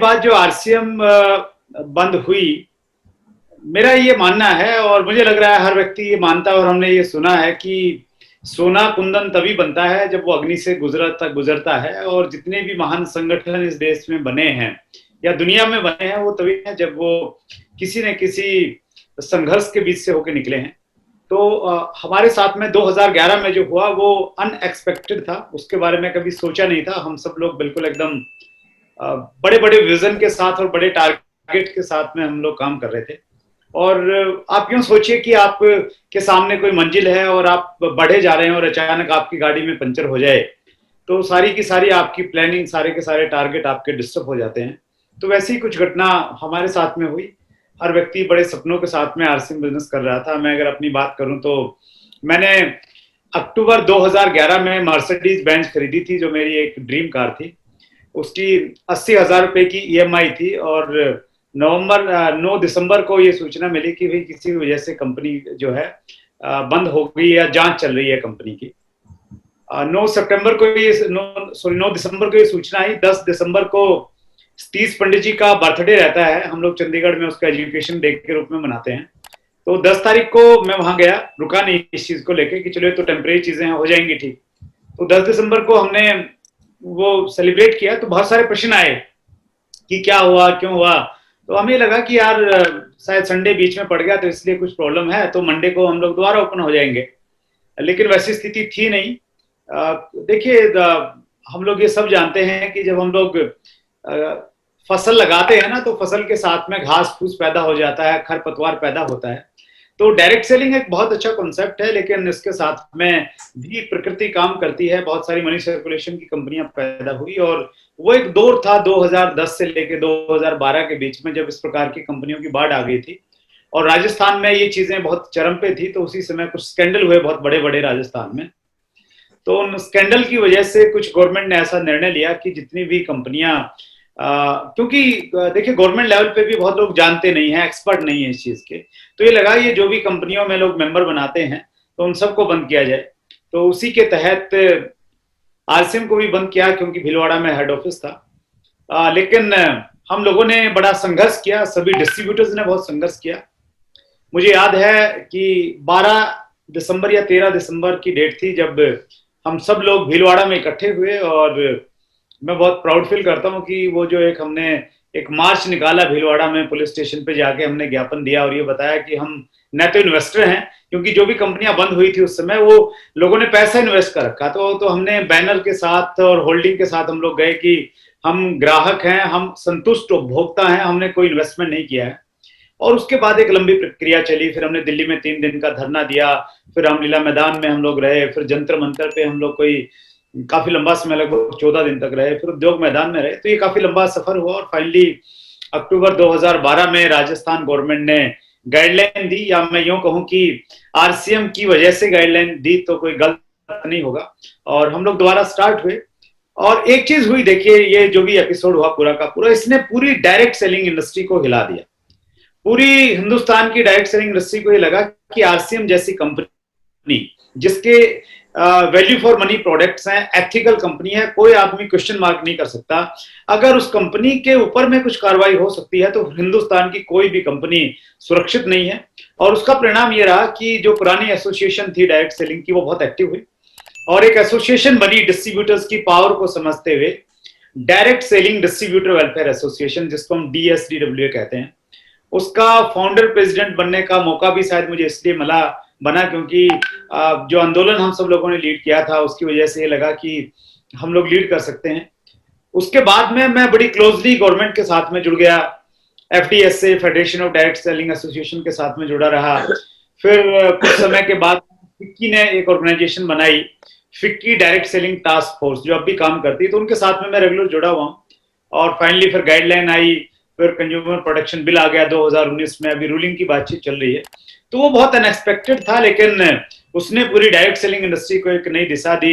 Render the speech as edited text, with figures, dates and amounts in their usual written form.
बाद जो आरसीएम बंद हुई, मेरा ये मानना है और मुझे लग रहा है हर व्यक्ति ये मानता है और हमने ये सुना है कि सोना कुंदन तभी बनता है जब वो अग्नि से गुजरता है। और जितने भी महान संगठन इस देश में बने हैं या दुनिया में बने हैं वो तभी है जब वो किसी न किसी संघर्ष के बीच से होकर निकले हैं। तो हमारे साथ में 2011 में जो हुआ वो अनएक्सपेक्टेड था, उसके बारे में कभी सोचा नहीं था। हम सब लोग बिल्कुल एकदम बड़े बड़े विजन के साथ और बड़े टारगेट के साथ में हम लोग काम कर रहे थे। और आप यूं सोचिए कि आप के सामने कोई मंजिल है और आप बढ़े जा रहे हैं और अचानक आपकी गाड़ी में पंचर हो जाए तो सारी की सारी आपकी प्लानिंग, सारे के सारे टारगेट आपके डिस्टर्ब हो जाते हैं। तो वैसी ही कुछ घटना हमारे साथ में हुई। हर व्यक्ति बड़े सपनों के साथ में आरसीएम बिजनेस कर रहा था। मैं अगर अपनी बात करूं तो मैंने अक्टूबर 2011 में मर्सिडीज बेंज खरीदी थी, जो मेरी एक ड्रीम कार थी। उसकी 80,000 रुपए की ईएमआई थी और 9 दिसंबर को ये सूचना मिली कि भाई किसी वजह से कंपनी जो है बंद हो गई या जांच चल रही है कंपनी की। 9 दिसंबर को ये सूचना आई। 10 दिसंबर को सतीश पंडित जी का बर्थडे रहता है, हम लोग चंडीगढ़ में उसका एजुकेशन डे के रूप में मनाते हैं। तो 10 तारीख को मैं वहां गया, रुका नहीं इस चीज को लेके कि चलो ये तो टेम्परेरी चीजें हो जाएंगी ठीक। तो 10 दिसंबर को हमने वो सेलिब्रेट किया। तो बहुत सारे प्रश्न आए कि क्या हुआ, क्यों हुआ। तो हमें लगा कि यार शायद संडे बीच में पड़ गया तो इसलिए कुछ प्रॉब्लम है, तो मंडे को हम लोग दोबारा ओपन हो जाएंगे। लेकिन वैसी स्थिति थी नहीं। देखिए, हम लोग ये सब जानते हैं कि जब हम लोग फसल लगाते हैं ना तो फसल के साथ में घास फूस पैदा हो जाता है, खरपतवार पैदा होता है। तो डायरेक्ट सेलिंग एक बहुत अच्छा कॉन्सेप्ट है, लेकिन इसके साथ में भी प्रकृति काम करती है। बहुत सारी मनी सर्कुलेशन की कंपनियां पैदा हुई और वो एक दौर था 2010 से लेकर 2012 के बीच में, जब इस प्रकार की कंपनियों की बाढ़ आ गई थी और राजस्थान में ये चीजें बहुत चरम पे थी। तो उसी समय कुछ स्कैंडल हुए बहुत बड़े बड़े राजस्थान में। तो उन स्कैंडल की वजह से कुछ गवर्नमेंट ने ऐसा निर्णय लिया कि जितनी भी कंपनियां, क्योंकि देखिए गवर्नमेंट लेवल पे भी बहुत लोग जानते नहीं है, एक्सपर्ट नहीं है इस चीज के, तो ये लगा ये जो भी कंपनियों में लोग मेंबर बनाते हैं तो उन सबको बंद किया जाए। तो उसी के तहत आरसीएम को भी बंद किया, क्योंकि भीलवाड़ा में हेड ऑफिस था। लेकिन हम लोगों ने बड़ा संघर्ष किया, सभी डिस्ट्रीब्यूटर्स ने बहुत संघर्ष किया। मुझे याद है कि 12 दिसंबर या 13 दिसंबर की डेट थी जब हम सब लोग भीलवाड़ा में इकट्ठे हुए। और मैं बहुत प्राउड फील करता हूँ कि वो जो हमने एक मार्च निकाला भीलवाड़ा में, पुलिस स्टेशन पे जाके हमने ज्ञापन दिया और ये बताया कि हम न तो इन्वेस्टर हैं, क्योंकि जो भी कंपनियां बंद हुई थी उस समय वो लोगों ने पैसा इन्वेस्ट कर रखा। तो हमने बैनर के साथ और होल्डिंग के साथ हम लोग गए कि हम ग्राहक हैं, हम संतुष्ट उपभोक्ता हैं, हमने कोई इन्वेस्टमेंट नहीं किया है। और उसके बाद एक लंबी प्रक्रिया चली। फिर हमने दिल्ली में 3 दिन का धरना दिया, फिर रामलीला मैदान में हम लोग रहे, फिर जंतर मंतर पे हम लोग कोई काफी लंबा समय, लगभग 14 दिन तक रहे, फिर उद्योग मैदान में रहे। तो ये काफी लंबा सफर हुआ और फाइनली अक्टूबर 2012 में राजस्थान गवर्नमेंट ने गाइडलाइन दी, या मैं यूं कहूं कि आरसीएम की वजह से गाइडलाइन दी तो कोई गलत नहीं होगा। और हम लोग दोबारा स्टार्ट हुए। और एक चीज हुई, देखिए ये जो भी एपिसोड हुआ पूरा का पूरा, इसने पूरी डायरेक्ट सेलिंग इंडस्ट्री को हिला दिया। पूरी हिंदुस्तान की डायरेक्ट सेलिंग इंडस्ट्री को ये लगा कि आरसीएम जैसी कंपनी जिसके वैल्यू फॉर मनी प्रोडक्ट्स हैं, एथिकल कंपनी है, कोई आदमी क्वेश्चन मार्क नहीं कर सकता। अगर उस कंपनी के ऊपर में कुछ कार्रवाई हो सकती है तो हिंदुस्तान की कोई भी कंपनी सुरक्षित नहीं है। और उसका परिणाम ये रहा कि जो पुरानी एसोसिएशन थी डायरेक्ट सेलिंग की, वो बहुत एक्टिव हुई और एक एसोसिएशन बनी डिस्ट्रीब्यूटर्स की पावर को समझते हुए, direct selling distributor welfare association, जिसको हम DSDW कहते हैं। उसका फाउंडर प्रेसिडेंट बनने का मौका भी शायद मुझे इसलिए बना क्योंकि जो आंदोलन हम सब लोगों ने लीड किया था उसकी वजह से ये लगा कि हम लोग लीड कर सकते हैं। उसके बाद में मैं बड़ी क्लोजली गवर्नमेंट के साथ में जुड़ गया, FDSA, federation of direct selling association के साथ में जुड़ा रहा। फिर कुछ समय के बाद फिक्की ने एक ऑर्गेनाइजेशन बनाई, FICCI direct selling task force, जो अब भी काम करती है, तो उनके साथ में मैं रेगुलर जुड़ा हुआ हूँ। और फाइनली फिर गाइडलाइन आई, फिर कंज्यूमर प्रोटेक्शन बिल आ गया 2019 में, अभी रूलिंग की बातचीत चल रही है। तो वो बहुत अनएक्सपेक्टेड था, लेकिन उसने पूरी डायरेक्ट सेलिंग इंडस्ट्री को एक नई दिशा दी।